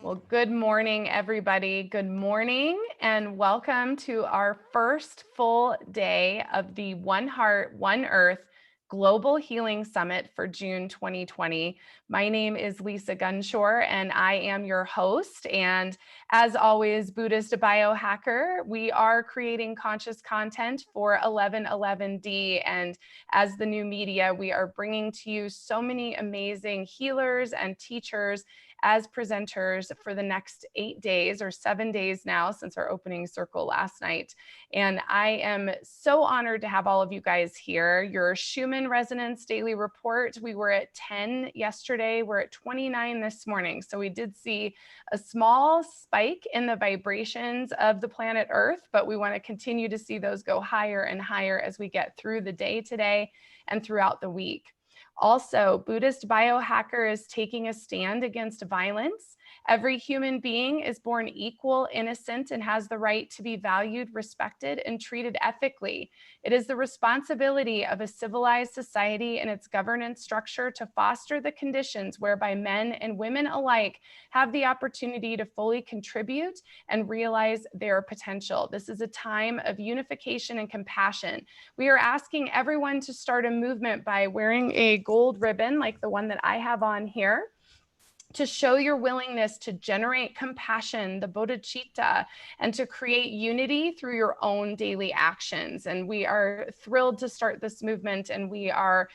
Well, good morning, everybody. Good morning, and welcome to our first full day of the One Heart, One Earth Global Healing Summit for June 2020. My name is Lisa Gunshore, and I am your host. And as always, Buddhist biohacker, we are creating conscious content for 1111D. And as the new media, we are bringing to you so many amazing healers and teachers as presenters for the next 8 days or 7 days now since our opening circle last night. And I am so honored to have all of you guys here. Your Schumann Resonance Daily Report, we were at 10 yesterday, we're at 29 this morning. So we did see a small spike in the vibrations of the planet Earth, but we want to continue to see those go higher and higher as we get through the day today and throughout the week. Also, Buddhist biohacker is taking a stand against violence. Every human being is born equal, innocent, and has the right to be valued, respected, and treated ethically. It is the responsibility of a civilized society and its governance structure to foster the conditions whereby men and women alike have the opportunity to fully contribute and realize their potential. This is a time of unification and compassion. We are asking everyone to start a movement by wearing a gold ribbon like the one that I have on here, to show your willingness to generate compassion, the bodhicitta, and to create unity through your own daily actions. And we are thrilled to start this movement, and we are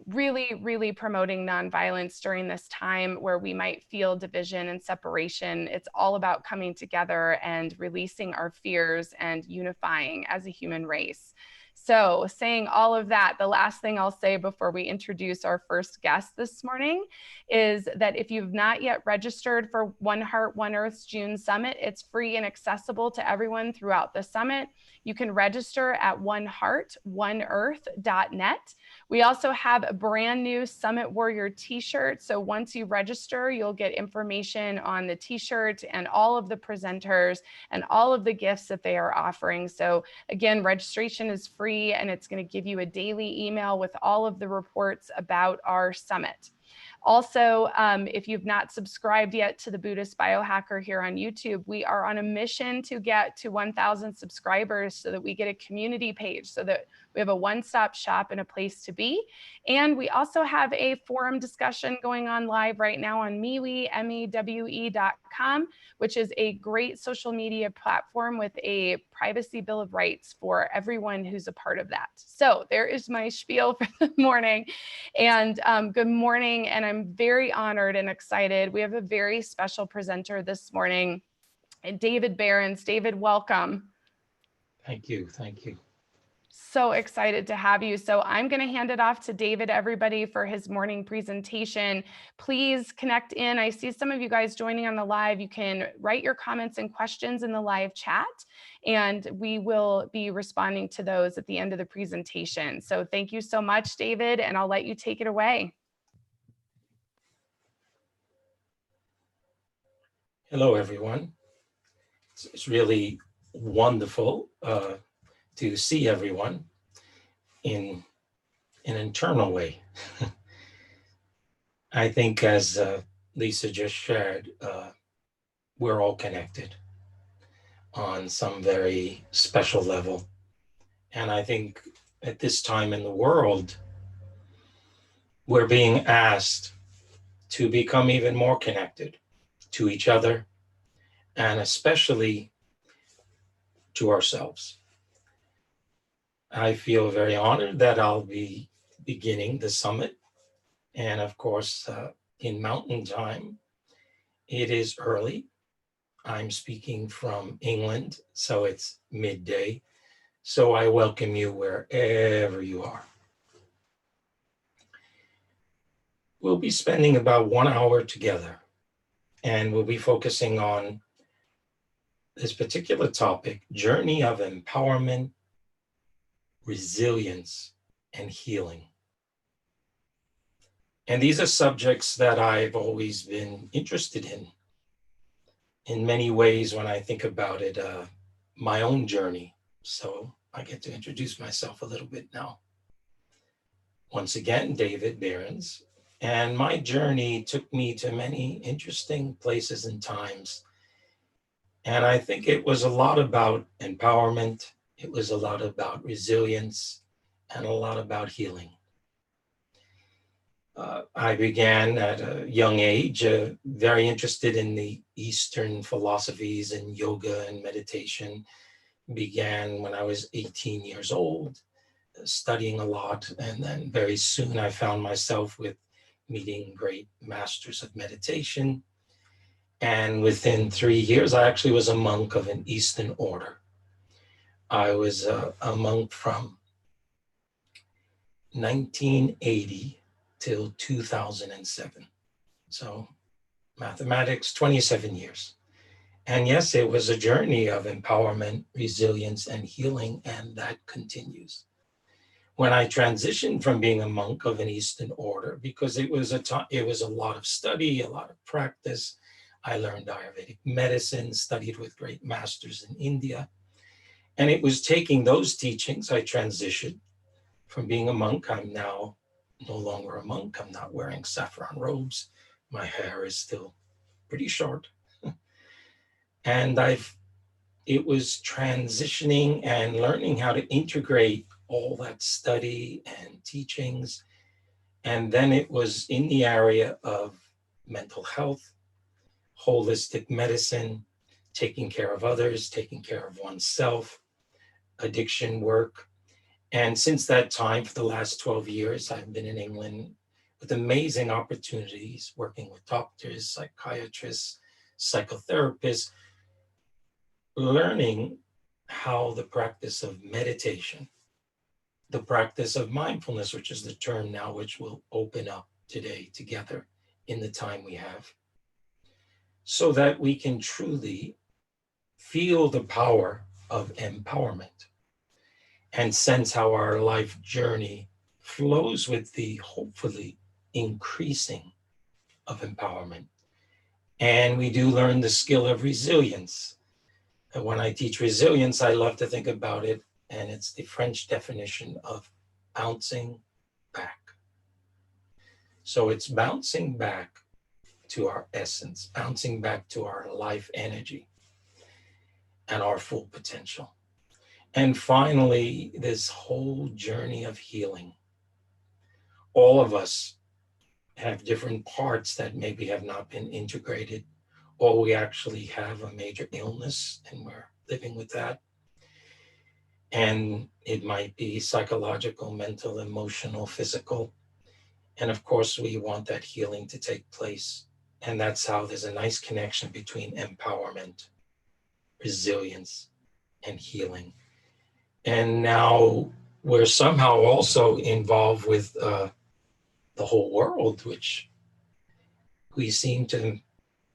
really promoting nonviolence during this time where we might feel division and separation. It's all about coming together and releasing our fears and unifying as a human race. So, saying all of that, the last thing I'll say before we introduce our first guest this morning is that if you've not yet registered for One Heart, One Earth's June Summit, it's free and accessible to everyone throughout the summit. You can register at oneheartoneearth.net. We also have a brand new Summit Warrior t-shirt. So once you register, you'll get information on the t-shirt and all of the presenters and all of the gifts that they are offering. So again, registration is free, and it's going to give you a daily email with all of the reports about our summit. Also, if you've not subscribed yet to the Buddhist Biohacker here on YouTube, we are on a mission to get to 1,000 subscribers so that we get a community page, so that we have a one-stop shop and a place to be. And we also have a forum discussion going on live right now on MeWe, mewe.com, which is a great social media platform with a privacy bill of rights for everyone who's a part of that. So there is my spiel for the morning. And good morning. And I'm very honored and excited. We have a very special presenter this morning, David Behrens. David, welcome. Thank you. Thank you. So excited to have you. So I'm going to hand it off to David, everybody, for his morning presentation. Please connect in. I see some of you guys joining on the live. You can write your comments and questions in the live chat, and we will be responding to those at the end of the presentation. So thank you so much, David, and I'll let you take it away. Hello, everyone. It's really wonderful to see everyone in an internal way. I think, as Lisa just shared, we're all connected on some very special level. And I think at this time in the world, we're being asked to become even more connected to each other, and especially to ourselves. I feel very honored that I'll be beginning the summit. And of course, in Mountain Time, it is early. I'm speaking from England, so it's midday. So I welcome you wherever you are. We'll be spending about 1 hour together, and we'll be focusing on this particular topic: journey of empowerment, resilience, and healing. And these are subjects that I've always been interested in many ways when I think about it, my own journey. So I get to introduce myself a little bit now. Once again, David Behrens, And my journey took me to many interesting places and times. And I think it was a lot about empowerment. It was a lot about resilience and a lot about healing. I began at a young age, very interested in the Eastern philosophies and yoga and meditation. Began when I was 18 years old, studying a lot. And then very soon I found myself with meeting great masters of meditation. And within 3 years, I actually was a monk of an Eastern order. I was a monk from 1980 till 2007. So mathematics, 27 years. And yes, it was a journey of empowerment, resilience, and healing, and that continues. When I transitioned from being a monk of an Eastern order, because it was a lot of study, a lot of practice. I learned Ayurvedic medicine, studied with great masters in India. And it was taking those teachings, I transitioned from being a monk. I'm now no longer a monk. I'm not wearing saffron robes. My hair is still pretty short. And it was transitioning and learning how to integrate all that study and teachings. And then it was in the area of mental health, holistic medicine, taking care of others, taking care of oneself, addiction work. And since that time, for the last 12 years, I've been in England with amazing opportunities working with doctors, psychiatrists, psychotherapists, learning how the practice of meditation, the practice of mindfulness, which is the term now which we'll open up today together in the time we have, so that we can truly feel the power of empowerment and sense how our life journey flows with the hopefully increasing of empowerment. And we do learn the skill of resilience. And when I teach resilience, I love to think about it, and it's the French definition of bouncing back. So it's bouncing back to our essence, bouncing back to our life energy and our full potential. And finally, this whole journey of healing. All of us have different parts that maybe have not been integrated, or we actually have a major illness and we're living with that. And it might be psychological, mental, emotional, physical. And of course, we want that healing to take place. And that's how there's a nice connection between empowerment, resilience, and healing. And now we're somehow also involved with the whole world, which we seem to,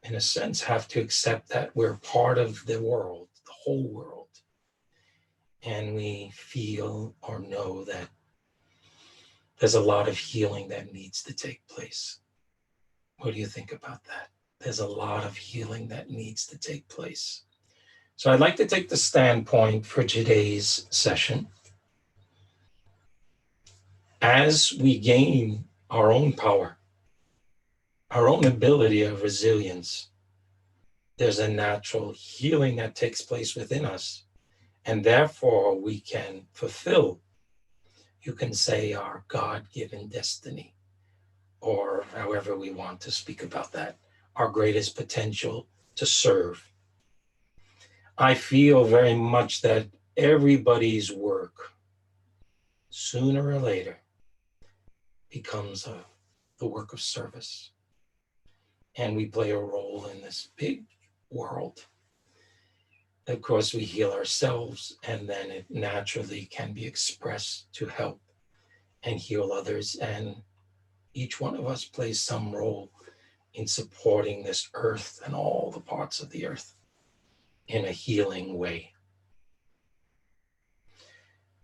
in a sense, have to accept that we're part of the world, the whole world. And we feel or know that there's a lot of healing that needs to take place. What do you think about that? There's a lot of healing that needs to take place. So I'd like to take the standpoint for today's session. As we gain our own power, our own ability of resilience, there's a natural healing that takes place within us. And therefore, we can fulfill, you can say, our God-given destiny, or however we want to speak about that, our greatest potential to serve. I feel very much that everybody's work, sooner or later, becomes the work of service. And we play a role in this big world. Of course, we heal ourselves, and then it naturally can be expressed to help and heal others. And each one of us plays some role in supporting this earth and all the parts of the earth in a healing way.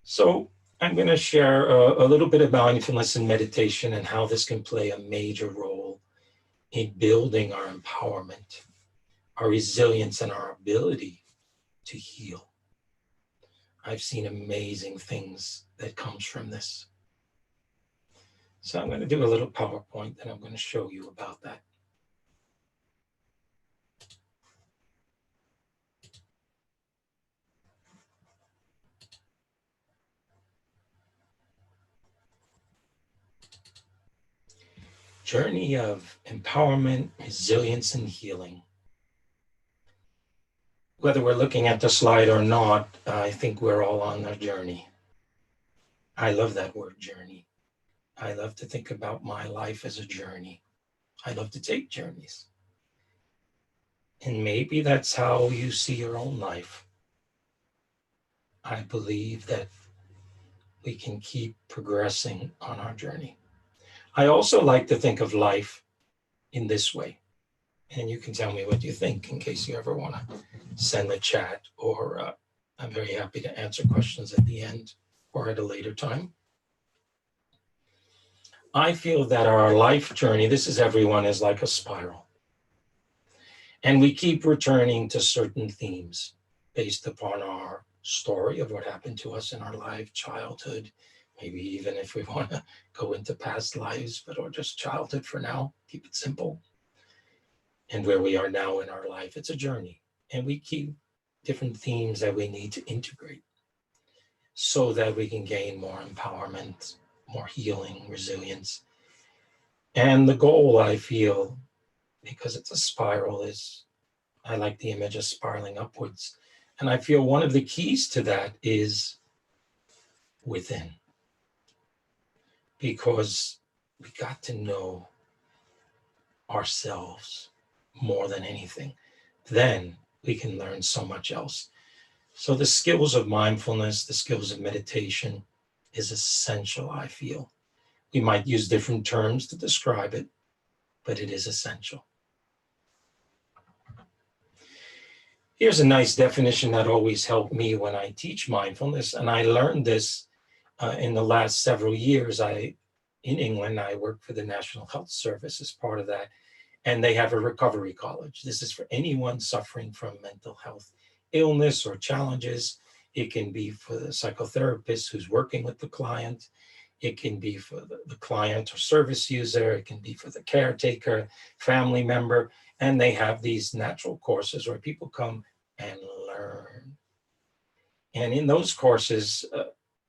So I'm going to share a little bit about mindfulness and meditation and how this can play a major role in building our empowerment, our resilience, and our ability to heal. I've seen amazing things that comes from this. So I'm going to do a little PowerPoint and I'm going to show you about that. Journey of empowerment, resilience, and healing. Whether we're looking at the slide or not, I think we're all on a journey. I love that word, journey. I love to think about my life as a journey. I love to take journeys. And maybe that's how you see your own life. I believe that we can keep progressing on our journey. I also like to think of life in this way. And you can tell me what you think in case you ever want to send a chat, or I'm very happy to answer questions at the end or at a later time. I feel that our life journey, this is everyone, is like a spiral. And we keep returning to certain themes based upon our story of what happened to us in our life, childhood, maybe even if we want to go into past lives, but or just childhood for now, keep it simple. And where we are now in our life, it's a journey. And we keep different themes that we need to integrate so that we can gain more empowerment, more healing, resilience. And the goal, I feel, because it's a spiral, is I like the image of spiraling upwards. And I feel one of the keys to that is within, because we got to know ourselves more than anything. Then we can learn so much else. So the skills of mindfulness, the skills of meditation is essential, I feel. We might use different terms to describe it, but it is essential. Here's a nice definition that always helped me when I teach mindfulness, and I learned this in the last several years. In England, I work for the National Health Service as part of that, and they have a recovery college. This is for anyone suffering from mental health illness or challenges. It can be for the psychotherapist who's working with the client. It can be for the client or service user. It can be for the caretaker, family member. And they have these natural courses where people come and learn. And in those courses,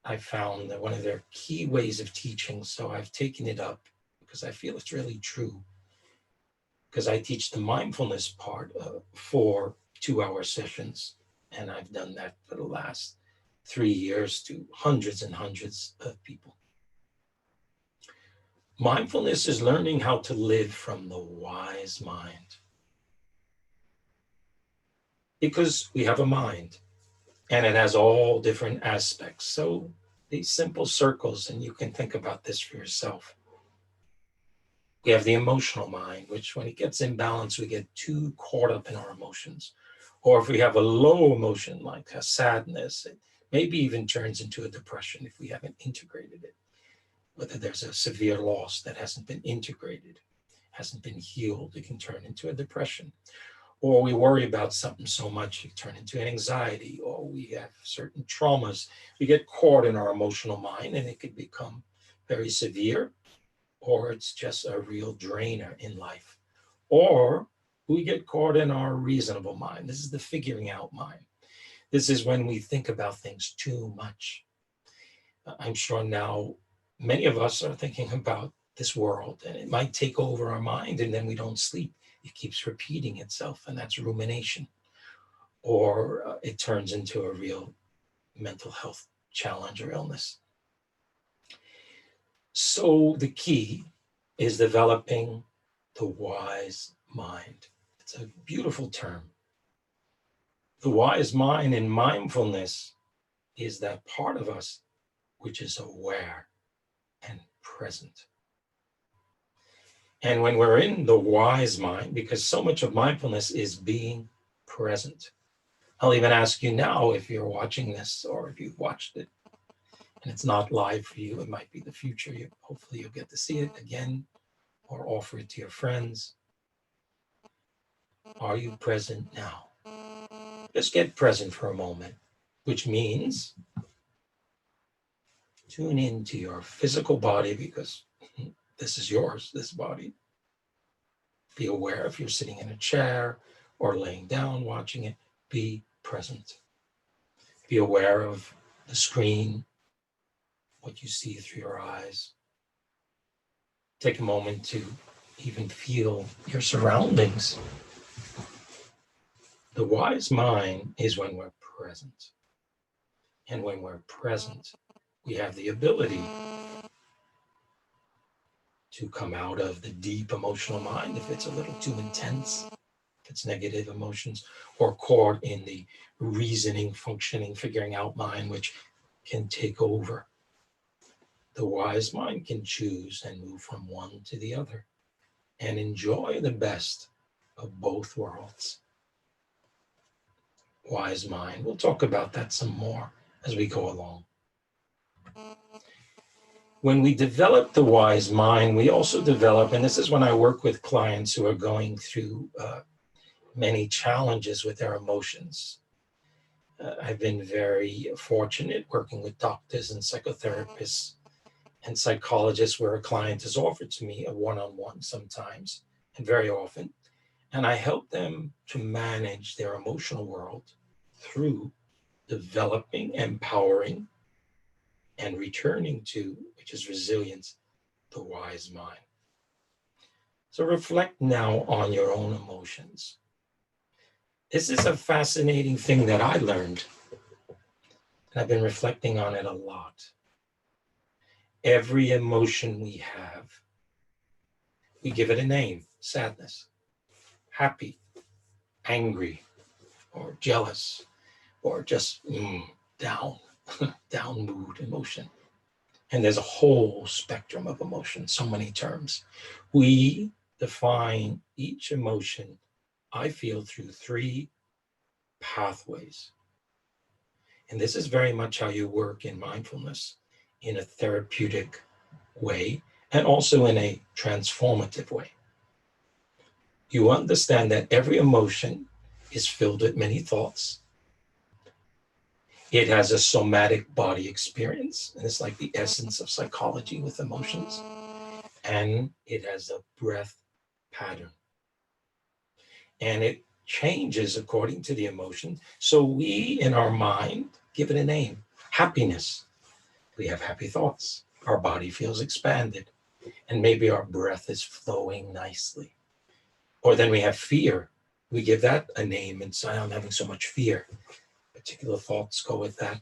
I found that one of their key ways of teaching, so I've taken it up because I feel it's really true, because I teach the mindfulness part for 2-hour sessions. And I've done that for the last 3 years to hundreds and hundreds of people. Mindfulness is learning how to live from the wise mind. Because we have a mind and it has all different aspects. So these simple circles, and you can think about this for yourself. We have the emotional mind, which when it gets imbalanced, we get too caught up in our emotions. Or if we have a low emotion like a sadness, it maybe even turns into a depression if we haven't integrated it. Whether there's a severe loss that hasn't been integrated, hasn't been healed, it can turn into a depression. Or we worry about something so much, it turn into an anxiety, or we have certain traumas. We get caught in our emotional mind and it could become very severe, or it's just a real drainer in life. Or we get caught in our reasonable mind. This is the figuring out mind. This is when we think about things too much. I'm sure now many of us are thinking about this world, and it might take over our mind and then we don't sleep. It keeps repeating itself, and that's rumination. Or it turns into a real mental health challenge or illness. So the key is developing the wise mind. It's a beautiful term. The wise mind in mindfulness is that part of us which is aware and present. And when we're in the wise mind, because so much of mindfulness is being present. I'll even ask you now, if you're watching this or if you've watched it and it's not live for you, it might be the future. Hopefully you'll get to see it again or offer it to your friends. Are you present now? Just get present for a moment, which means tune into your physical body, because This is yours, this body. Be aware if you're sitting in a chair or laying down watching it. Be present. Be aware of the screen, what you see through your eyes. Take a moment to even feel your surroundings. The wise mind is when we're present. And when we're present, we have the ability to come out of the deep emotional mind if it's a little too intense, if it's negative emotions, or caught in the reasoning, functioning, figuring out mind, which can take over. The wise mind can choose and move from one to the other and enjoy the best of both worlds. Wise mind. We'll talk about that some more as we go along. When we develop the wise mind, we also develop, and this is when I work with clients who are going through many challenges with their emotions. I've been very fortunate working with doctors and psychotherapists and psychologists where a client is offered to me a one-on-one sometimes and very often. And I help them to manage their emotional world through developing, empowering, and returning to, which is resilience, the wise mind. So reflect now on your own emotions. This is a fascinating thing that I learned, and I've been reflecting on it a lot. Every emotion we have, we give it a name: sadness, happy, angry, or jealous, or just down, down mood emotion. And there's a whole spectrum of emotions, so many terms. We define each emotion, I feel, through 3 pathways. And this is very much how you work in mindfulness, in a therapeutic way, and also in a transformative way. You understand that every emotion is filled with many thoughts. It has a somatic body experience, and it's like the essence of psychology with emotions. And it has a breath pattern. And it changes according to the emotion. So we, in our mind, give it a name: happiness. We have happy thoughts. Our body feels expanded. And maybe our breath is flowing nicely. Or then we have fear. We give that a name and say, I'm having so much fear. Particular thoughts go with that.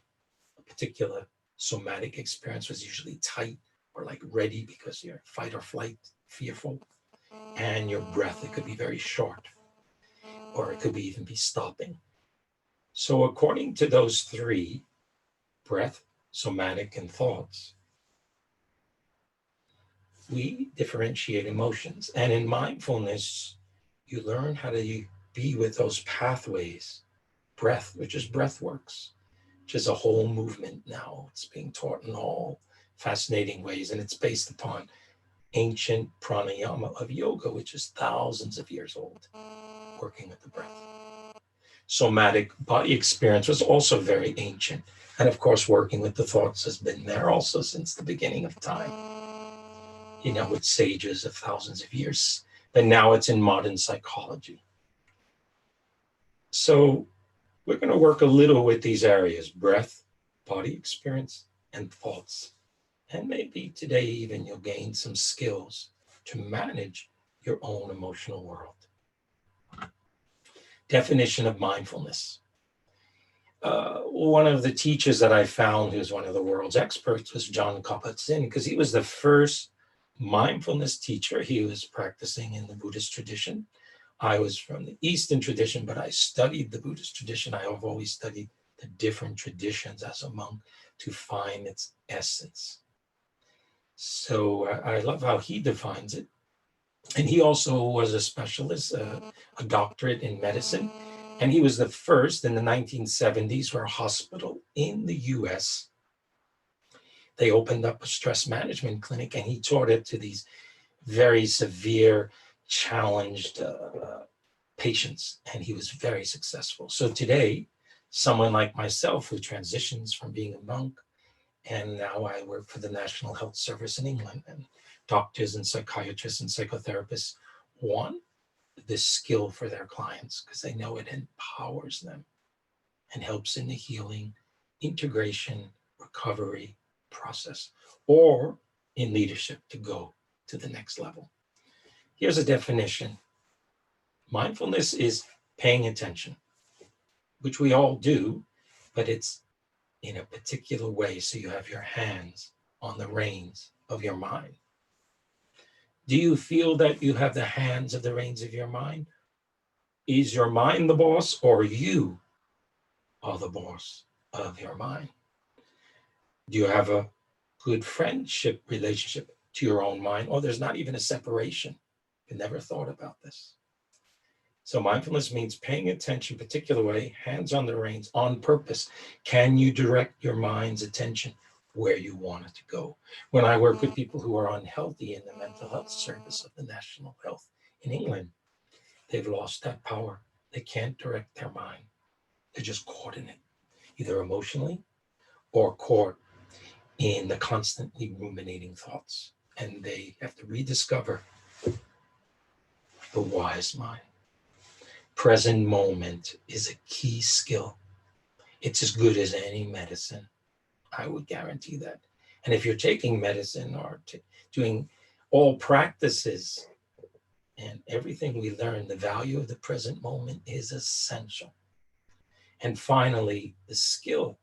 A particular somatic experience was usually tight or like ready because you're fight or flight, fearful. And your breath, it could be very short, or it could be even be stopping. So according to those 3, breath, somatic, and thoughts, we differentiate emotions. And in mindfulness, you learn how to be with those pathways. Breath, which is breath works, which is a whole movement now. It's being taught in all fascinating ways, and it's based upon ancient pranayama of yoga, which is thousands of years old, working with the breath. Somatic body experience was also very ancient. And of course, working with the thoughts has been there also since the beginning of time, with sages of thousands of years. But now it's in modern psychology. So we're going to work a little with these areas: breath, body experience, and thoughts. And maybe today even you'll gain some skills to manage your own emotional world. Definition of mindfulness. One of the teachers that I found who's one of the world's experts was John Kabat-Zinn, because he was the first mindfulness teacher. He was practicing in the Buddhist tradition. I was from the Eastern tradition, but I studied the Buddhist tradition. I have always studied the different traditions as a monk to find its essence. So I love how he defines it. And he also was a specialist, a doctorate in medicine. And he was the first in the 1970s where a hospital in the US, they opened up a stress management clinic, and he taught it to these very severe, challenged patients. And he was very successful. So today, someone like myself who transitions from being a monk, and now I work for the National Health Service in England and doctors and psychiatrists and psychotherapists want this skill for their clients because they know it empowers them and helps in the healing, integration, recovery process, or in leadership to go to the next level. Here's a definition. Mindfulness is paying attention, which we all do, but it's in a particular way. So you have your hands on the reins of your mind. Do you feel that you have the hands of the reins of your mind? Is your mind the boss, or you are the boss of your mind? Do you have a good friendship relationship to your own mind, or there's not even a separation? You never thought about this. So mindfulness means paying attention, particular way, hands on the reins, on purpose. Can you direct your mind's attention where you want it to go? When I work with people who are unhealthy in the mental health service of the National Health in England, they've lost that power. They can't direct their mind. They're just caught in it, either emotionally or caught in the constantly ruminating thoughts. And they have to rediscover the wise mind. Present moment is a key skill. It's as good as any medicine. I would guarantee that. And if you're taking medicine or doing all practices and everything we learn, the value of the present moment is essential. And finally, the skill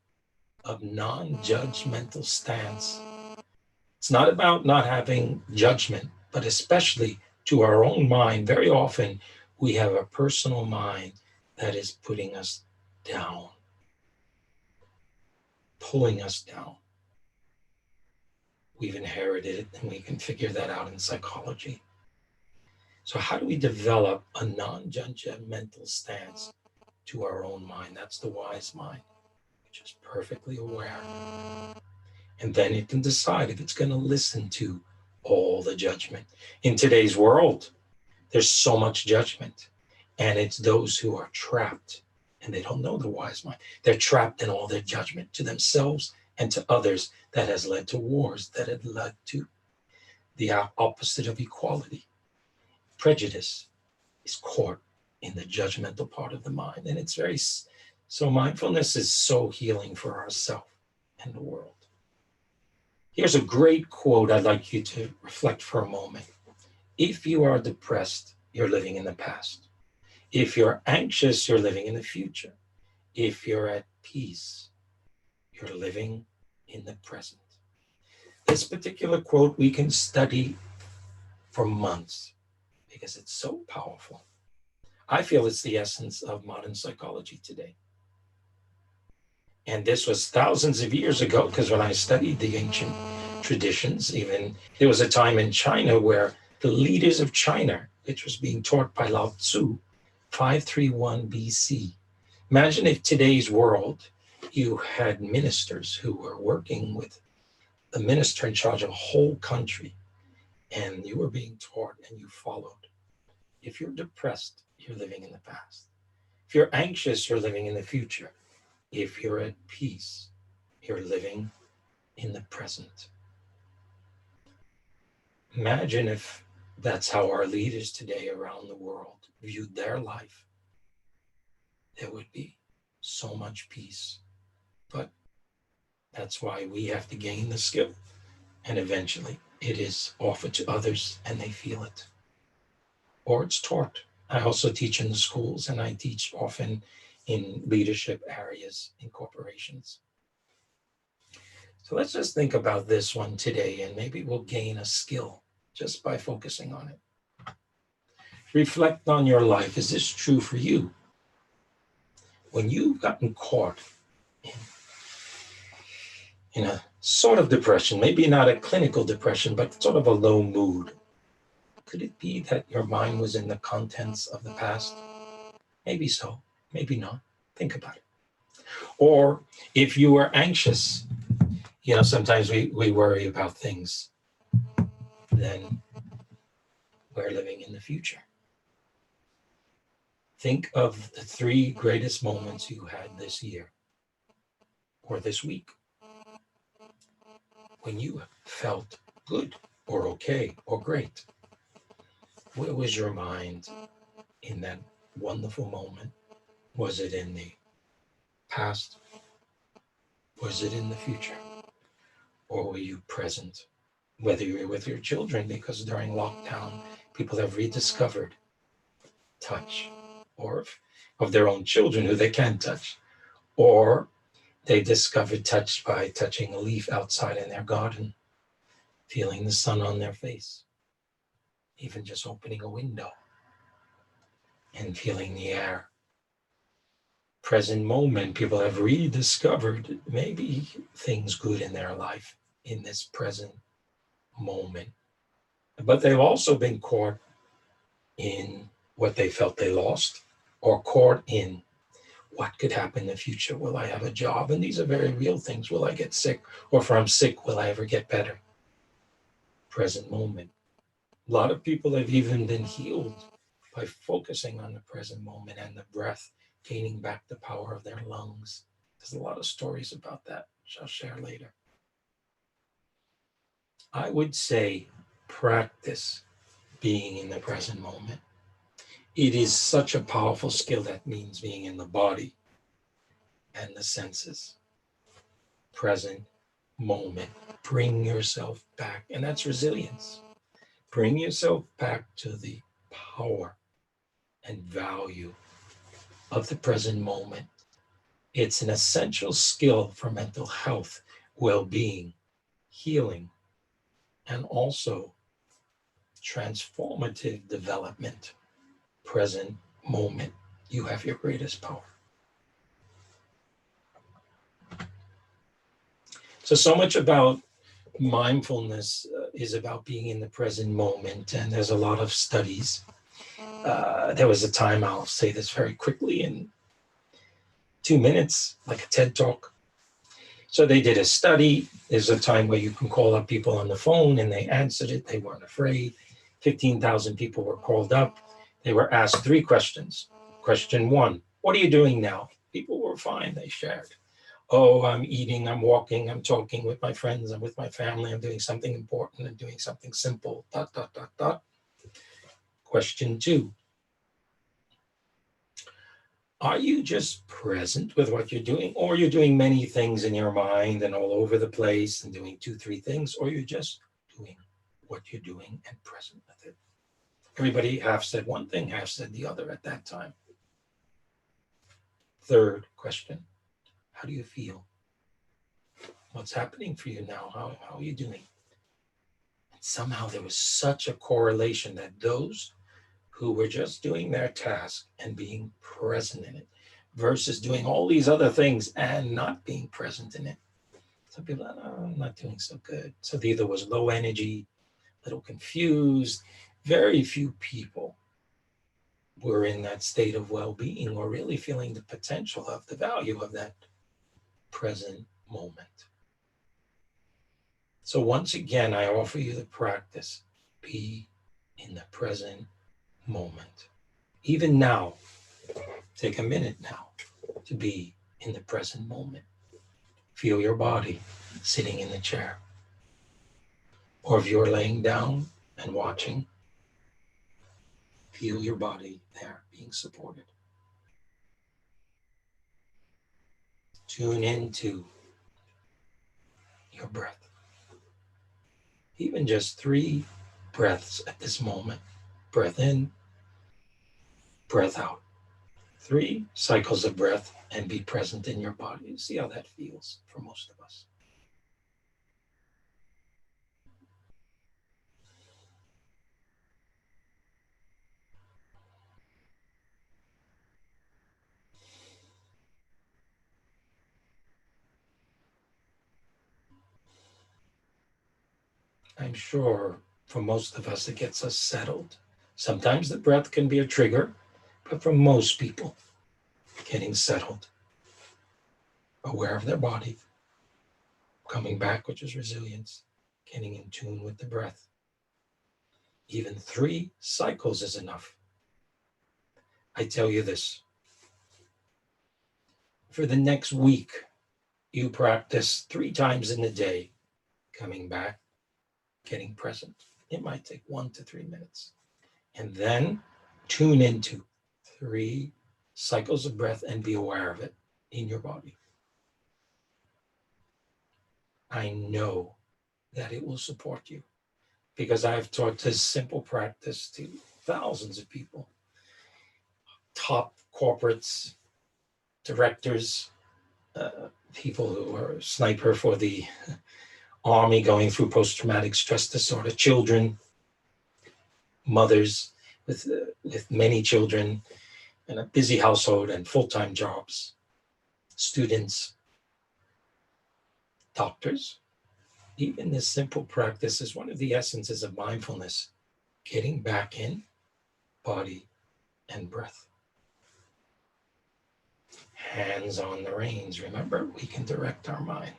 of non-judgmental stance. It's not about not having judgment, but especially to our own mind. Very often we have a personal mind that is putting us down, pulling us down. We've inherited it, and we can figure that out in psychology. So how do we develop a non-judgmental stance to our own mind? That's the wise mind, which is perfectly aware. And then it can decide if it's going to listen to all the judgment. In today's world, there's so much judgment, and it's those who are trapped, and they don't know the wise mind. They're trapped in all their judgment to themselves and to others that has led to wars, that had led to the opposite of equality. Prejudice is caught in the judgmental part of the mind, and it's very, so mindfulness is so healing for ourselves and the world. Here's a great quote I'd like you to reflect for a moment. If you are depressed, you're living in the past. If you're anxious, you're living in the future. If you're at peace, you're living in the present. This particular quote we can study for months because it's so powerful. I feel it's the essence of modern psychology today. And this was thousands of years ago, because when I studied the ancient traditions, even there was a time in China where the leaders of China, which was being taught by Lao Tzu, 531 BC. Imagine if today's world, you had ministers who were working with the minister in charge of a whole country, and you were being taught and you followed. If you're depressed, you're living in the past. If you're anxious, you're living in the future. If you're at peace, you're living in the present. Imagine if that's how our leaders today around the world viewed their life. There would be so much peace. But that's why we have to gain the skill. And eventually it is offered to others and they feel it. Or it's taught. I also teach in the schools, and I teach often in leadership areas in corporations. So let's just think about this one today, and maybe we'll gain a skill just by focusing on it. Reflect on your life. Is this true for you? When you've gotten caught in a sort of depression, maybe not a clinical depression, but sort of a low mood, could it be that your mind was in the contents of the past? Maybe so, maybe not. Think about it. Or if you were anxious, sometimes we worry about things, then we're living in the future. Think of the 3 greatest moments you had this year or this week when you felt good, or okay or great? Where was your mind in that wonderful moment? Was it in the past? Was it in the future? Or were you present? Whether you're with your children, because during lockdown, people have rediscovered touch, or of their own children who they can touch, or they discovered touch by touching a leaf outside in their garden, feeling the sun on their face, even just opening a window and feeling the air. Present moment, people have rediscovered maybe things good in their life in this present moment. But they've also been caught in what they felt they lost, or caught in what could happen in the future. Will I have a job? And these are very real things. Will I get sick? Or if I'm sick, will I ever get better? Present moment. A lot of people have even been healed by focusing on the present moment and the breath, gaining back the power of their lungs. There's a lot of stories about that, which I'll share later. I would say practice being in the present moment. It is such a powerful skill. That means being in the body and the senses. Present moment. Bring yourself back. And that's resilience. Bring yourself back to the power and value of the present moment. It's an essential skill for mental health, well-being, healing, and also transformative development. Present moment. You have your greatest power. So much about mindfulness is about being in the present moment, and there's a lot of studies. There was a time, I'll say this very quickly in 2 minutes, like a TED talk. So they did a study. There's a time where you can call up people on the phone and they answered it. They weren't afraid. 15,000 people were called up. They were asked 3 questions. Question 1, what are you doing now? People were fine. They shared. Oh, I'm eating, I'm walking, I'm talking with my friends, I'm with my family, I'm doing something important, I'm doing something simple, ... Question 2, are you just present with what you're doing, or you're doing many things in your mind and all over the place and doing 2, 3 things, or you're just doing what you're doing and present with it? Everybody half said one thing, half said the other at that time. Third question, how do you feel? What's happening for you now? How are you doing? And somehow there was such a correlation that those who were just doing their task and being present in it versus doing all these other things and not being present in it. Some people are, oh, I'm not doing so good. So the either was low energy, a little confused. Very few people were in that state of well-being or really feeling the potential of the value of that present moment. So once again, I offer you the practice. Be in the present moment. Even now, take a minute now to be in the present moment. Feel your body sitting in the chair. Or if you're laying down and watching, feel your body there being supported. Tune into your breath. Even just 3 breaths at this moment. Breath in, breath out. 3 cycles of breath and be present in your body. See how that feels for most of us. I'm sure for most of us, it gets us settled. Sometimes the breath can be a trigger, but for most people, getting settled, aware of their body, coming back, which is resilience, getting in tune with the breath. Even 3 cycles is enough. I tell you this, for the next week, you practice 3 times in the day, coming back, getting present. It might take 1 to 3 minutes. And then tune into 3 cycles of breath and be aware of it in your body. I know that it will support you because I've taught this simple practice to thousands of people, top corporates, directors, people who are sniper for the army going through post-traumatic stress disorder, children, mothers with many children and a busy household and full-time jobs, students, doctors. Even this simple practice is one of the essences of mindfulness, getting back in body and breath. Hands on the reins. Remember, we can direct our mind,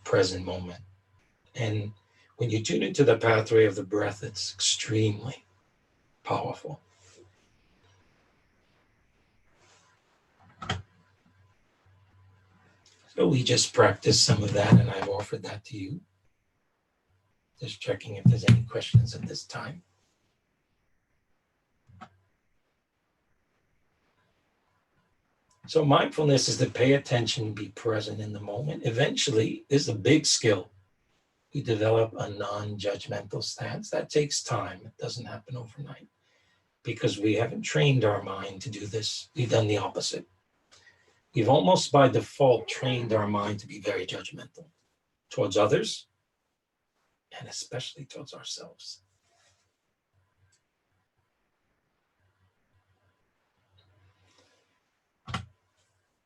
present moment. And when you tune into the pathway of the breath, it's extremely powerful. So we just practiced some of that, and I've offered that to you. Just checking if there's any questions at this time. So mindfulness is to pay attention, be present in the moment. Eventually, there's a big skill. We develop a non-judgmental stance. That takes time. It doesn't happen overnight because we haven't trained our mind to do this. We've done the opposite. We've almost by default trained our mind to be very judgmental towards others and especially towards ourselves.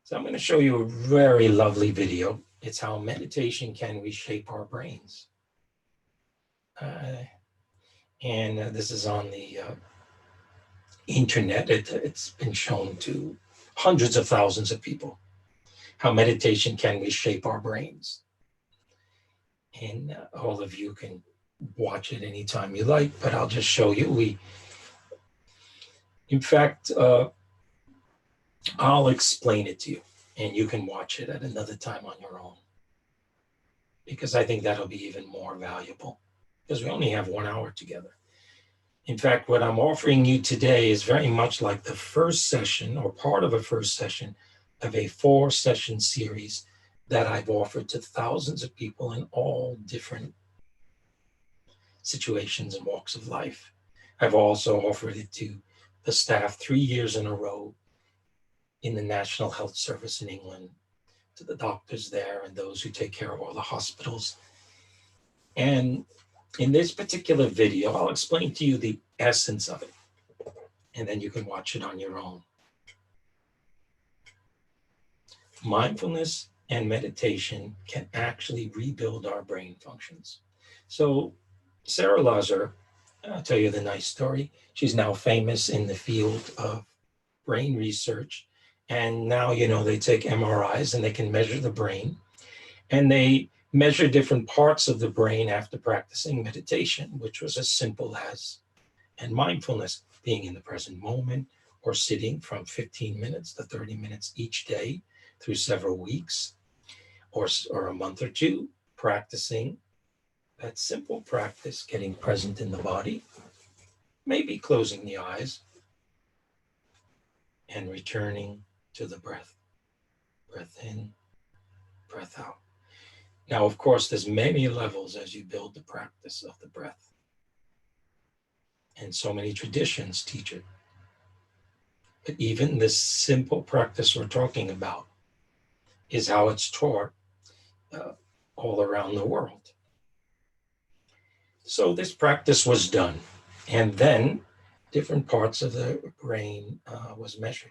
So I'm going to show you a very lovely video. It's how meditation can reshape our brains. This is on the internet. It's been shown to hundreds of thousands of people, how meditation can reshape our brains. And all of you can watch it anytime you like, but I'll just show you. In fact, I'll explain it to you, and you can watch it at another time on your own, because I think that'll be even more valuable, because we only have 1 hour together. In fact, what I'm offering you today is very much like the first session or part of a first session of a 4-session series that I've offered to thousands of people in all different situations and walks of life. I've also offered it to the staff 3 years in a row in the National Health Service in England, to the doctors there and those who take care of all the hospitals. And in this particular video, I'll explain to you the essence of it, and then you can watch it on your own. Mindfulness and meditation can actually rebuild our brain functions. So Sarah Lazar, I'll tell you the nice story. She's now famous in the field of brain research. And now, they take MRIs and they can measure the brain. And they measure different parts of the brain after practicing meditation, which was as simple as, and mindfulness, being in the present moment or sitting from 15 minutes to 30 minutes each day through several weeks or a month or two, practicing that simple practice, getting present in the body, maybe closing the eyes and returning to the breath. Breath in, breath out. Now, of course, there's many levels as you build the practice of the breath. And so many traditions teach it. But even this simple practice we're talking about is how it's taught all around the world. So this practice was done, and then different parts of the brain was measured.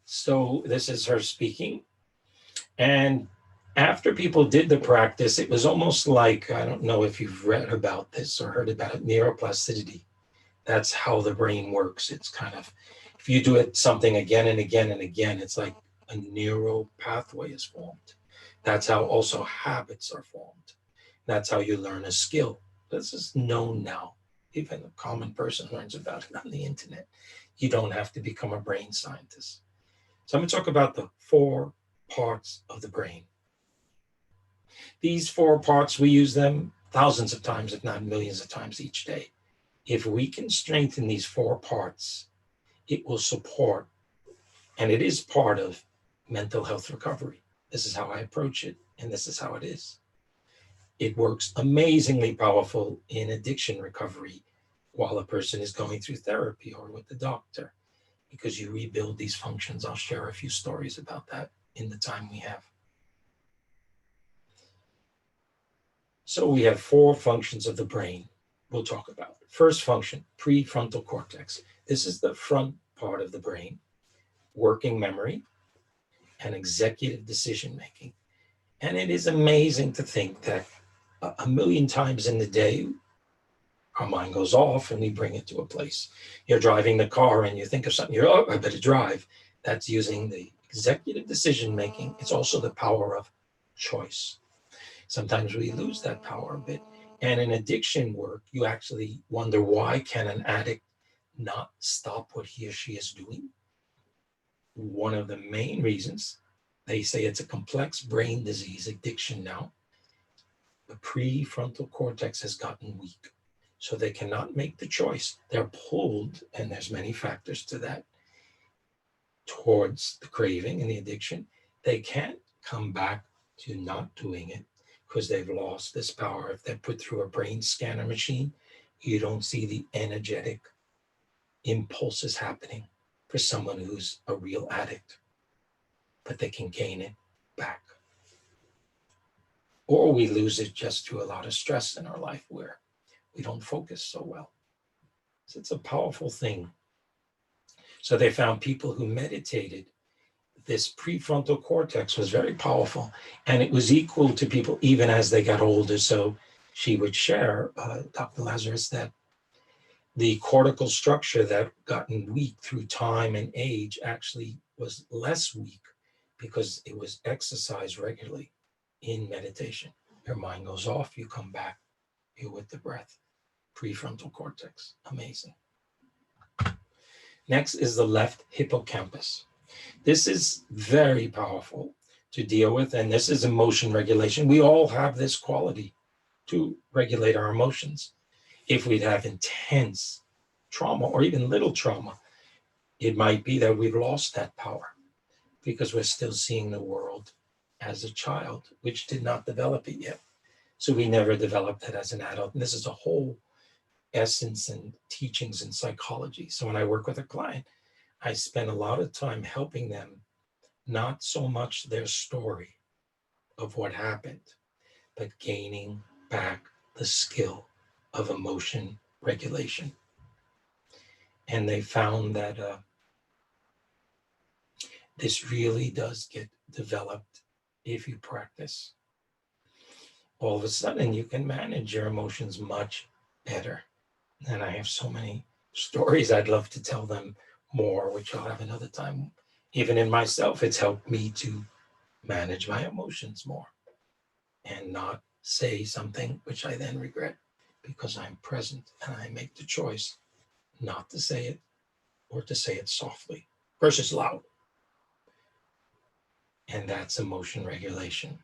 So this is her speaking. And after people did the practice, it was almost like, I don't know if you've read about this or heard about it, neuroplasticity. That's how the brain works. It's kind of, if you do it something again and again and again, it's like a neural pathway is formed. That's how also habits are formed. That's how you learn a skill. This is known now. Even a common person learns about it on the internet. You don't have to become a brain scientist. So I'm going to talk about the 4 parts of the brain. These 4 parts, we use them thousands of times, if not millions of times each day. If we can strengthen these 4 parts, it will support, and it is part of mental health recovery. This is how I approach it, and this is how it is. It works amazingly powerful in addiction recovery while a person is going through therapy or with the doctor, because you rebuild these functions. I'll share a few stories about that in the time we have. So we have 4 functions of the brain we'll talk about. First function, prefrontal cortex. This is the front part of the brain, working memory and executive decision making. And it is amazing to think that a million times in the day, our mind goes off and we bring it to a place. You're driving the car and you think of something, you're, oh, I better drive. That's using the executive decision making. It's also the power of choice. Sometimes we lose that power a bit. And in addiction work, you actually wonder, why can an addict not stop what he or she is doing? One of the main reasons, they say it's a complex brain disease, addiction now. The prefrontal cortex has gotten weak, so they cannot make the choice. They're pulled, and there's many factors to that, towards the craving and the addiction. They can't come back to not doing it because they've lost this power. If they're put through a brain scanner machine, you don't see the energetic impulses happening for someone who's a real addict, but they can gain it back. Or we lose it just through a lot of stress in our life where we don't focus so well. So it's a powerful thing. So they found people who meditated, this prefrontal cortex was very powerful, and it was equal to people even as they got older. So she would share, Dr. Lazarus, that the cortical structure that gotten weak through time and age actually was less weak because it was exercised regularly in meditation. Your mind goes off, you come back, you're with the breath. Prefrontal cortex, amazing. Next is the left hippocampus. This is very powerful to deal with, and this is emotion regulation. We all have this quality to regulate our emotions. If we'd have intense trauma or even little trauma, it might be that we've lost that power because we're still seeing the world as a child, which did not develop it yet. So we never developed it as an adult. And this is a whole essence and teachings in psychology. So when I work with a client, I spend a lot of time helping them, not so much their story of what happened, but gaining back the skill of emotion regulation. And they found that this really does get developed if you practice. All of a sudden, you can manage your emotions much better. And I have so many stories. I'd love to tell them more, which I'll have another time. Even in myself, it's helped me to manage my emotions more and not say something which I then regret, because I'm present and I make the choice not to say it, or to say it softly versus loud. And that's emotion regulation.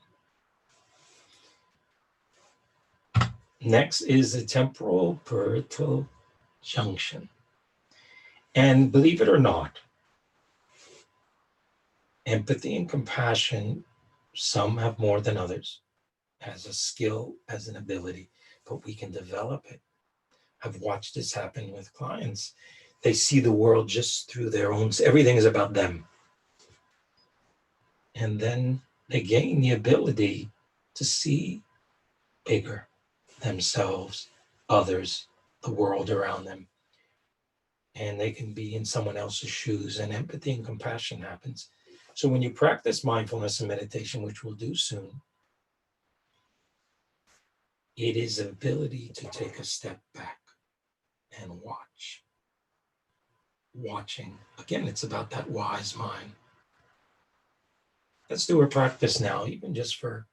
Next is the temporal parietal junction. And believe it or not, empathy and compassion, some have more than others, as a skill, as an ability, but we can develop it. I've watched this happen with clients. They see the world just through their own, everything is about them. And then they gain the ability to see bigger, themselves, others, the world around them. And they can be in someone else's shoes, and empathy and compassion happens. So when you practice mindfulness and meditation, which we'll do soon, it is ability to take a step back and watch. Watching. Again, it's about that wise mind. Let's do a practice now, even just for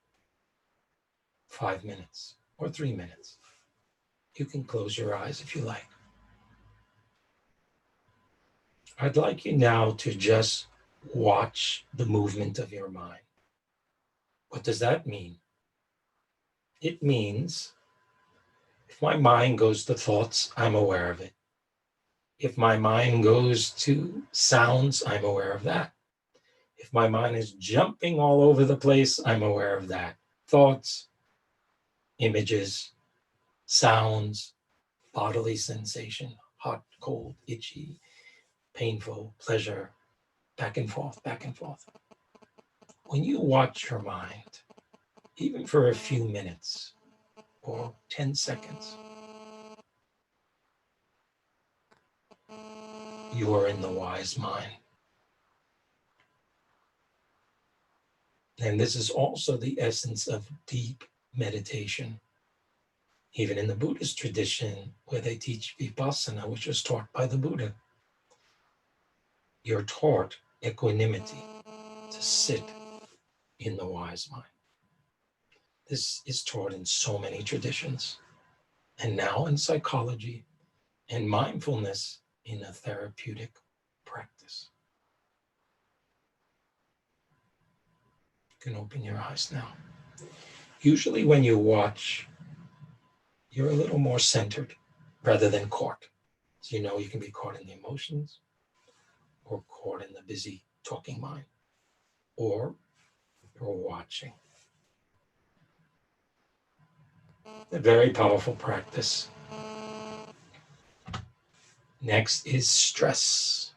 5 minutes or 3 minutes. You can close your eyes if you like. I'd like you now to just watch the movement of your mind. What does that mean? It means If my mind goes to thoughts, I'm aware of it. If my mind goes to sounds, I'm aware of that. If my mind is jumping all over the place, I'm aware of that. Thoughts, images, sounds, bodily sensation, hot, cold, itchy, painful, pleasure, back and forth, back and forth. When you watch your mind, even for a few minutes or 10 seconds, you are in the wise mind. And this is also the essence of deep meditation. Even in the Buddhist tradition, where they teach vipassana, which was taught by the Buddha, you're taught equanimity, to sit in the wise mind. This is taught in so many traditions, and now in psychology and mindfulness in a therapeutic practice. You can open your eyes now. Usually when you watch, you're a little more centered rather than caught. So you can be caught in the emotions or caught in the busy talking mind, or you're watching. A very powerful practice. Next is stress.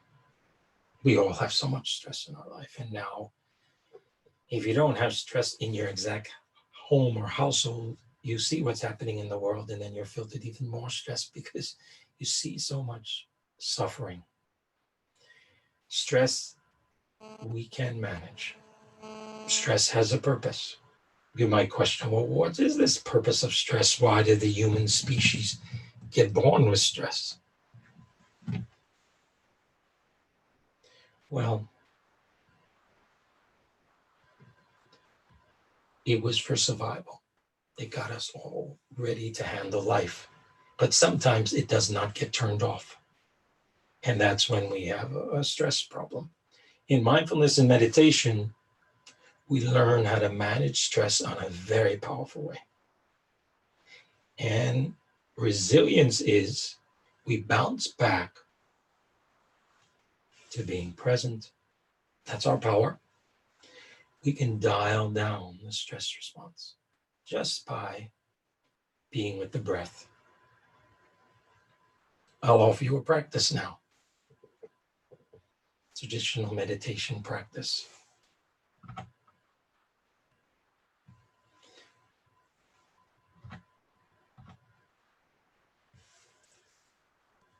We all have so much stress in our life. And now, if you don't have stress in your exact home or household, you see what's happening in the world, and then you're filled with even more stress because you see so much suffering. Stress, we can manage. Stress has a purpose. You might question, well, what is this purpose of stress? Why did the human species get born with stress? Well, it was for survival. It got us all ready to handle life. But sometimes it does not get turned off. And that's when we have a stress problem. In mindfulness and meditation, we learn how to manage stress on a very powerful way. And resilience is we bounce back to being present. That's our power. We can dial down the stress response just by being with the breath. I'll offer you a practice now. Traditional meditation practice.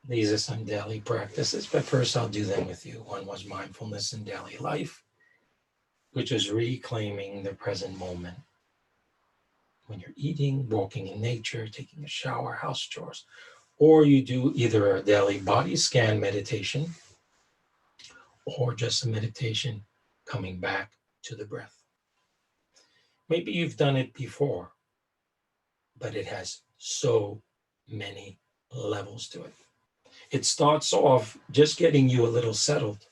These are some daily practices, but first I'll do them with you. One was mindfulness in daily life, which is reclaiming the present moment. When you're eating, walking in nature, taking a shower, house chores, or you do either a daily body scan meditation or just a meditation coming back to the breath. Maybe you've done it before, but it has so many levels to it. It starts off just getting you a little settled,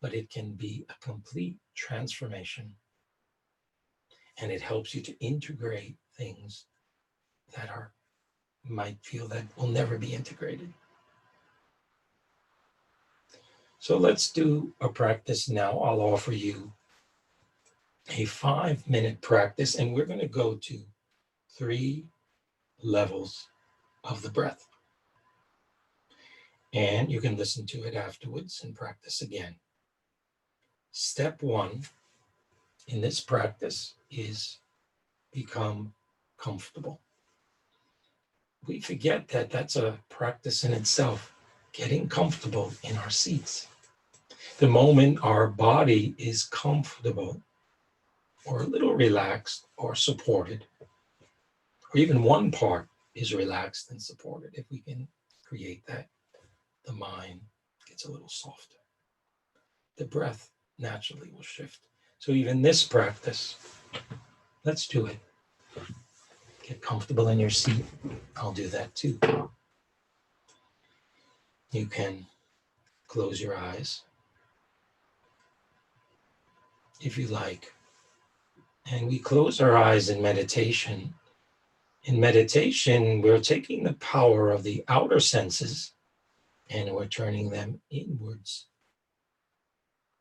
but it can be a complete transformation. And it helps you to integrate things that might feel that will never be integrated. So let's do a practice now. I'll offer you a 5-minute practice, and we're going to go to 3 levels of the breath. And you can listen to it afterwards and practice again. Step 1 in this practice is become comfortable. We forget that that's a practice in itself, getting comfortable in our seats. The moment our body is comfortable or a little relaxed or supported, or even one part is relaxed and supported, if we can create that, the mind gets a little softer. The breath naturally will shift. So even this practice, let's do it. Get comfortable in your seat. I'll do that too. You can close your eyes if you like. And we close our eyes in meditation In meditation, we're taking the power of the outer senses and we're turning them inwards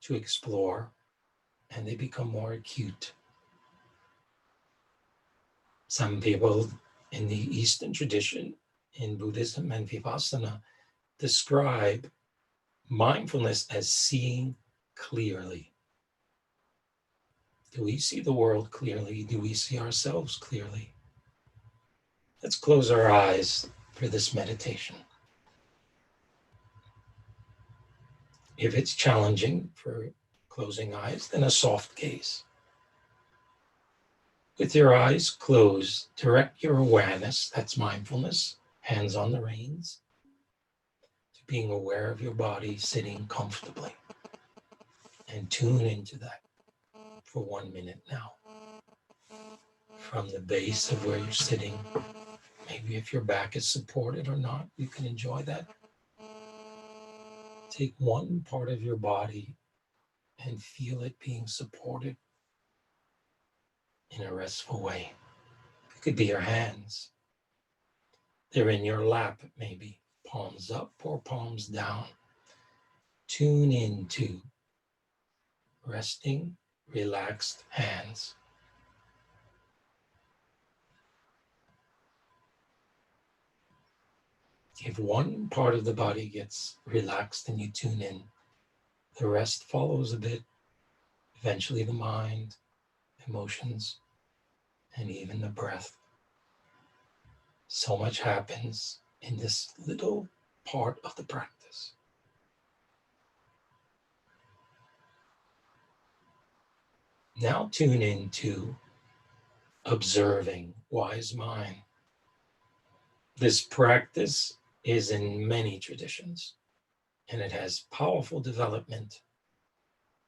to explore, and they become more acute. Some people in the Eastern tradition, in Buddhism and Vipassana, describe mindfulness as seeing clearly. Do we see the world clearly? Do we see ourselves clearly? Let's close our eyes for this meditation. If it's challenging for closing eyes, then a soft gaze. With your eyes closed, direct your awareness, that's mindfulness, hands on the reins, to being aware of your body sitting comfortably. And tune into that for 1 minute now. From the base of where you're sitting, maybe if your back is supported or not, you can enjoy that. Take one part of your body and feel it being supported in a restful way. It could be your hands. They're in your lap, maybe, palms up or palms down. Tune into resting, relaxed hands. If one part of the body gets relaxed and you tune in, the rest follows a bit. Eventually the mind, emotions, and even the breath. So much happens in this little part of the practice. Now tune into observing, wise mind. This practice is in many traditions, and it has powerful development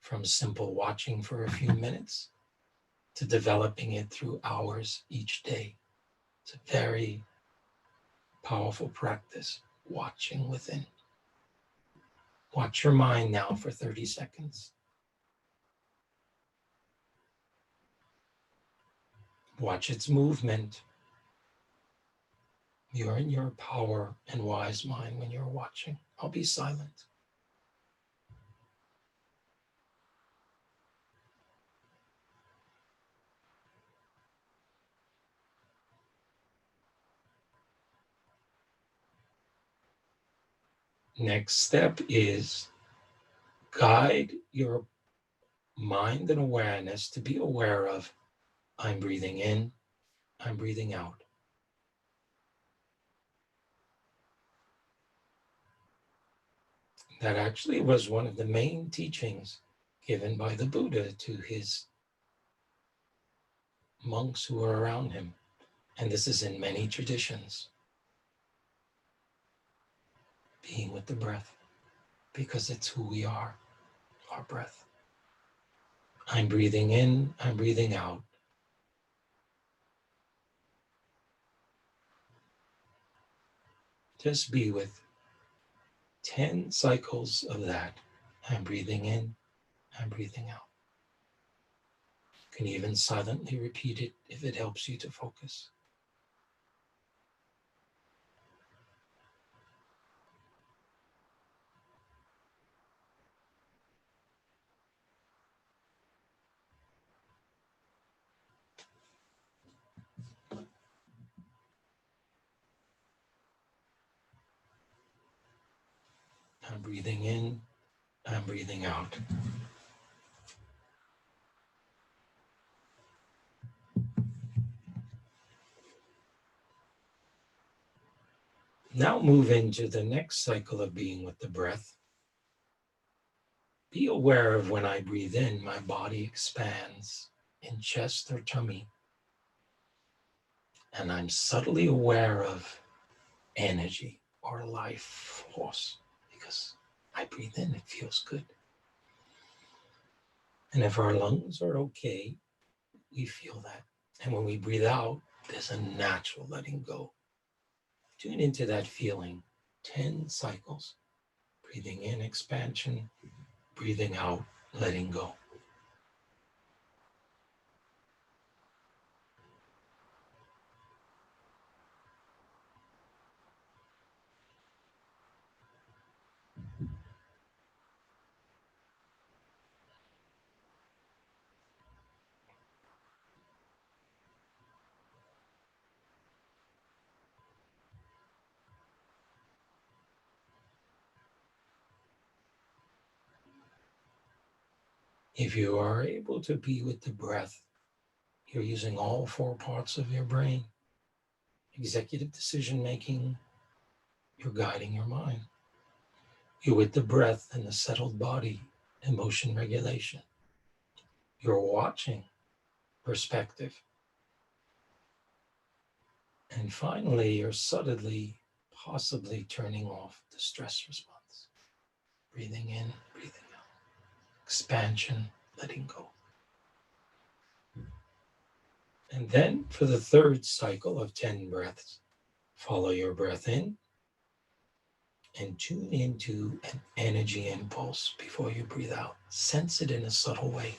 from simple watching for a few minutes to developing it through hours each day. It's a very powerful practice, watching within. Watch your mind now for 30 seconds. Watch its movement. You're in your power and wise mind when you're watching. I'll be silent. Next step is guide your mind and awareness to be aware of, I'm breathing in, I'm breathing out. That actually was one of the main teachings given by the Buddha to his monks who were around him. And this is in many traditions. Being with the breath, because it's who we are, our breath. I'm breathing in, I'm breathing out. Just be with 10 cycles of that. I'm breathing in, I'm breathing out. You can even silently repeat it if it helps you to focus. I'm breathing in, I'm breathing out. Now move into the next cycle of being with the breath. Be aware of when I breathe in, my body expands in chest or tummy. And I'm subtly aware of energy or life force because I breathe in, it feels good. And if our lungs are okay, we feel that. And when we breathe out, there's a natural letting go. Tune into that feeling. 10 cycles. Breathing in, expansion. Breathing out, letting go. If you are able to be with the breath, you're using all 4 parts of your brain. Executive decision making, you're guiding your mind. You're with the breath and the settled body, emotion regulation. You're watching, perspective. And finally, you're subtly, possibly turning off the stress response. Breathing in, breathing out. Expansion, letting go. And then for the third cycle of 10 breaths, follow your breath in and tune into an energy impulse before you breathe out. Sense it in a subtle way.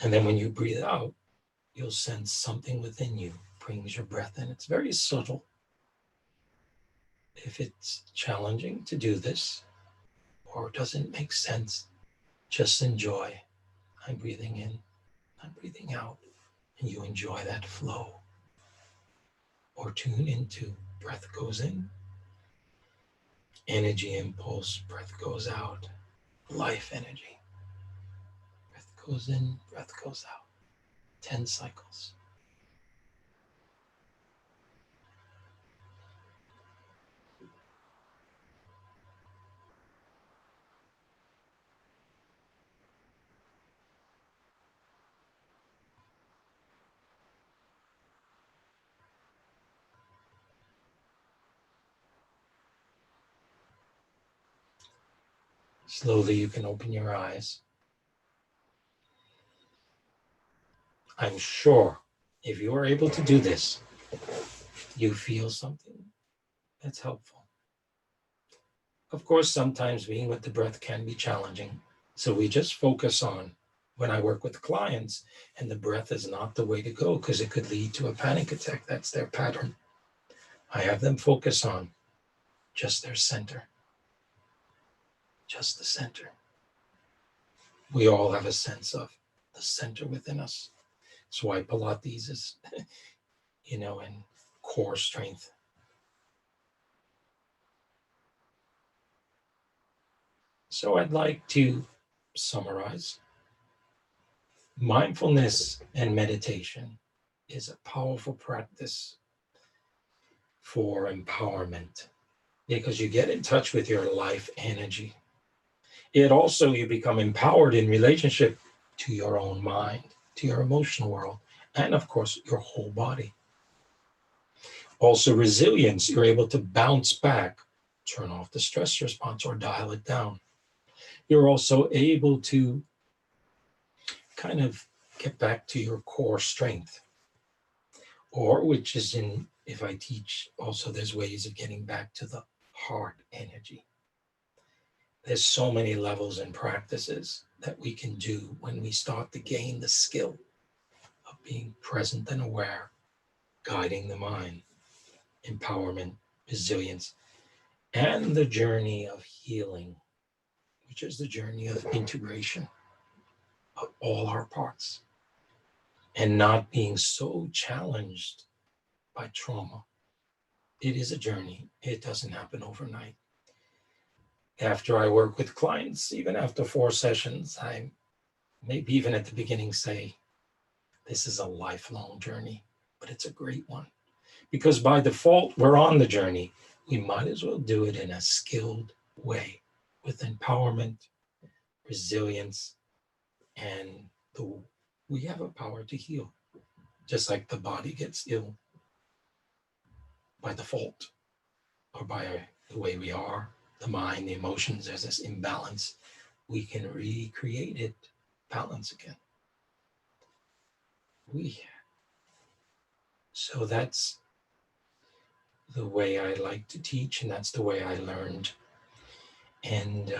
And then when you breathe out, you'll sense something within you brings your breath in. It's very subtle. If it's challenging to do this or doesn't make sense, just enjoy. I'm breathing in, I'm breathing out, and you enjoy that flow. Or tune into breath goes in, energy impulse, breath goes out, life energy. Breath goes in, breath goes out. 10 cycles. Slowly you can open your eyes. I'm sure if you are able to do this, you feel something that's helpful. Of course, sometimes being with the breath can be challenging. So we just focus on when I work with clients and the breath is not the way to go because it could lead to a panic attack. That's their pattern. I have them focus on just their center, just the center. We all have a sense of the center within us. That's why Pilates is, and core strength. So I'd like to summarize. Mindfulness and meditation is a powerful practice for empowerment because you get in touch with your life energy. It also, you become empowered in relationship to your own mind, to your emotional world, and of course, your whole body. Also, resilience, you're able to bounce back, turn off the stress response or dial it down. You're also able to kind of get back to your core strength, or which is in, if I teach, also there's ways of getting back to the heart energy. There's so many levels and practices that we can do when we start to gain the skill of being present and aware, guiding the mind, empowerment, resilience, and the journey of healing, which is the journey of integration of all our parts and not being so challenged by trauma. It is a journey. It doesn't happen overnight. After I work with clients, even after 4 sessions, I maybe even at the beginning say, this is a lifelong journey, but it's a great one. Because by default, we're on the journey. We might as well do it in a skilled way with empowerment, resilience, and we have a power to heal. Just like the body gets ill by default or by the way we are, the mind, the emotions, there's this imbalance. We can recreate it, balance again. So that's the way I like to teach, and that's the way I learned. And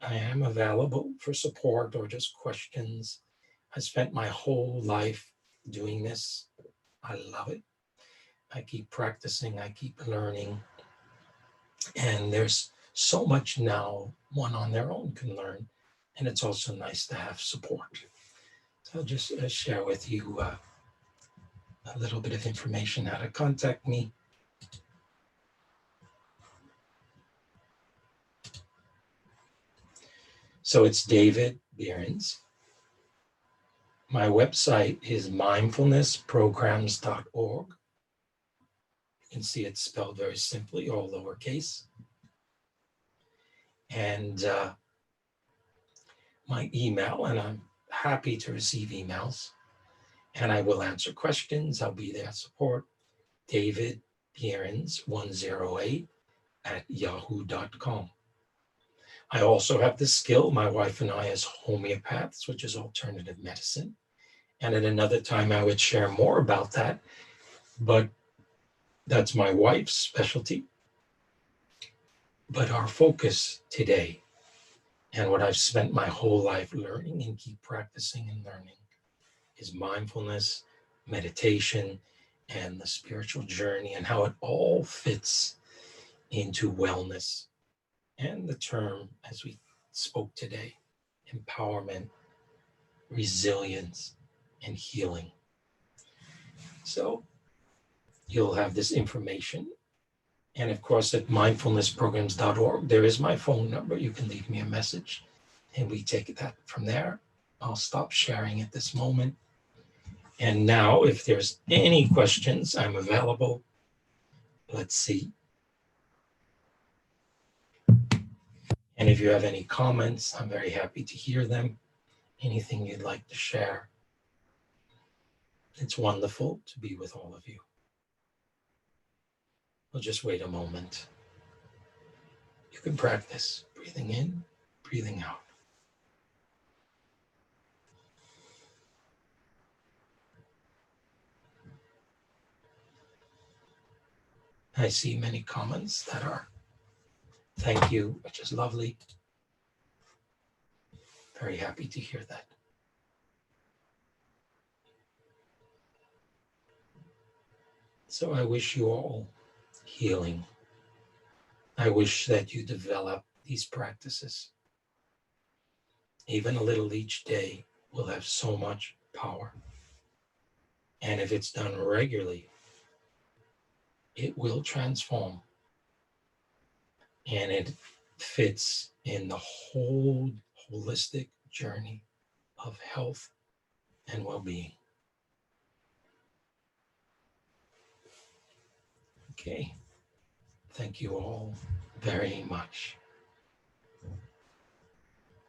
I am available for support or just questions. I spent my whole life doing this. I love it. I keep practicing, I keep learning. And there's so much now one on their own can learn. And it's also nice to have support. So I'll just share with you a little bit of information how to contact me. So it's David Behrens. My website is mindfulnessprograms.org. You can see it's spelled very simply, all lowercase. And my email, and I'm happy to receive emails, and I will answer questions. I'll be there support. David Behrens 108 at yahoo.com. I also have the skill, my wife and I, as homeopaths, which is alternative medicine. And at another time, I would share more about that. But that's my wife's specialty. But our focus today, and what I've spent my whole life learning and keep practicing and learning, is mindfulness, meditation, and the spiritual journey, and how it all fits into wellness. And the term, as we spoke today, empowerment, resilience, and healing. So you'll have this information. And of course, at mindfulnessprograms.org, there is my phone number. You can leave me a message and we take that from there. I'll stop sharing at this moment. And now, if there's any questions, I'm available. Let's see. And if you have any comments, I'm very happy to hear them. Anything you'd like to share. It's wonderful to be with all of you. We'll just wait a moment. You can practice breathing in, breathing out. I see many comments that are thank you, which is lovely. Very happy to hear that. So I wish you all healing. I wish that you develop these practices. Even a little each day will have so much power. And if it's done regularly, it will transform. And it fits in the whole holistic journey of health and well-being. Okay. Thank you all very much.